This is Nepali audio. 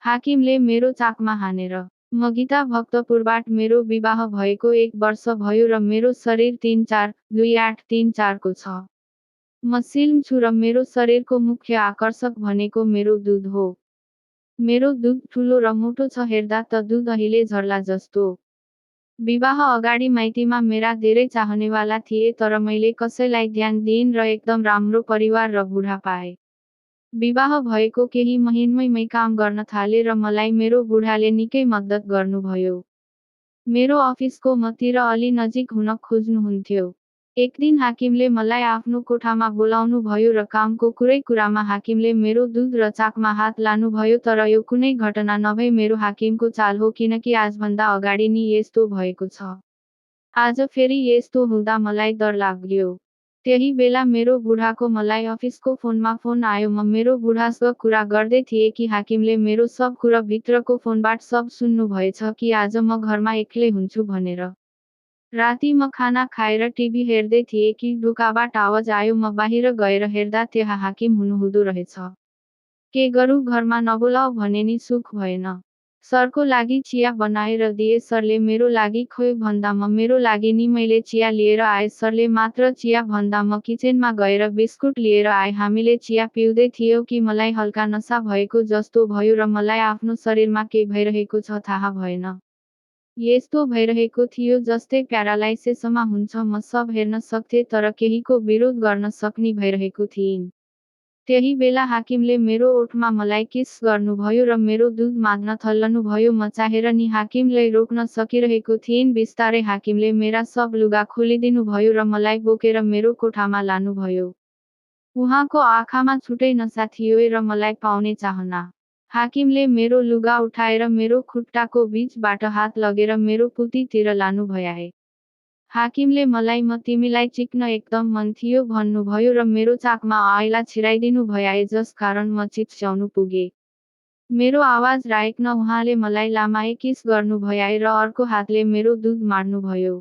हाकिमले मेरो चाकमा हानेर म गीता भक्तपुरबाट मेरो विवाह भएको 1 वर्ष भयो र मेरो शरीर 342834 को छ। म सिल्म छु र मेरो शरीरको मुख्य आकर्षक भनेको मेरो दुध हो। मेरो दुध ठुलो र मोटो छ, हेर्दा त दुध अहिले झर्ला जस्तो। विवाह अगाडि माइतीमा मेरा धेरै चाहनेवाला थिए, तर मैले कसैलाई ध्यान दिइनँ र एकदम राम्रो परिवार र बुढा पाए। विवाह भएको केही महिनैमै काम गर्न थाले र मलाई मेरो बुढाले निकै मद्दत गर्नुभयो। मेरो अफिसको मतिर अलि नजिक हुन खोज्नुहुन्थ्यो। एक दिन हाकिमले मलाई आफ्नो कोठामा बोलाउनु भयो र कामको कुरामा हाकिमले मेरो दुध र चाकमा हात लानुभयो, तर यो कुनै घटना नभई मेरो हाकिमको चाल हो, किनकि आजभन्दा अगाडि नि यस्तो भएको छ। आज फेरि यस्तो हुँदा मलाई डर लाग्यो। त्यही बेला मेरो बुढाको मलाई अफिसको फोनमा फोन आयो। म मेरो बुढासँग कुरा गर्दै थिएँ कि हाकिमले मेरो सब कुरा भित्रको फोनबाट सब सुन्नु भएछ कि आज म घरमा एक्लै हुन्छु भनेर। राति म खाना खाएर टिभी हेर्दै थिएँ कि ढोकाबाट आवाज आयो। म बाहिर गएर हेर्दा त्यहाँ हाकिम हुनुहुँदो रहेछ। के गरौँ, घरमा नबोलाऊ भने नि सुख भएन। सरको लागि चिया बनाएर दिए। सरले मेरो लागि खोइ भन्दा म मेरो लागि नि मैले चिया लिएर आए। सरले मात्र चिया भन्दा म किचनमा गएर बिस्कुट लिएर आए। हामीले चिया पिउँदै थियौँ कि मलाई हल्का नसा भएको जस्तो भयो र मलाई आफ्नो शरीरमा के भइरहेको छ थाहा भएन। यस्तो भइरहेको थियो जस्तै प्यारालाइसिसमा हुन्छ। म सब हेर्न सक्थेँ, तर केहीको विरोध गर्न सक्ने भइरहेको थिइन्। त्यही बेला हाकिमले मेरो ओठमा मलाई किस गर्नुभयो र मेरो दुध माग्न थल्लनुभयो। म चाहेर नि हाकिमलाई रोक्न सकिरहेको थिइनँ। बिस्तारै हाकिमले मेरा सब लुगा खोलिदिनुभयो र मलाई बोकेर मेरो कोठामा लानुभयो। उहाँको आँखामा छुटै नसा थियो र मलाई पाउने चाहना। हाकिमले मेरो लुगा उठाएर मेरो खुट्टाको बीचबाट हात लगेर मेरो पुतीतिर लानुभयाए। हाकिमले मलाई म तिमीलाई चिक्न एकदम मन थियो भन्नुभयो र मेरो चाकमा आइला छिराइदिनु भयाए, जस कारण म चिच्याउनु पुगे। मेरो आवाज राख्न उहाँले मलाई लामाए किस गर्नुभयाए र अर्को हातले मेरो दुध मार्नुभयो।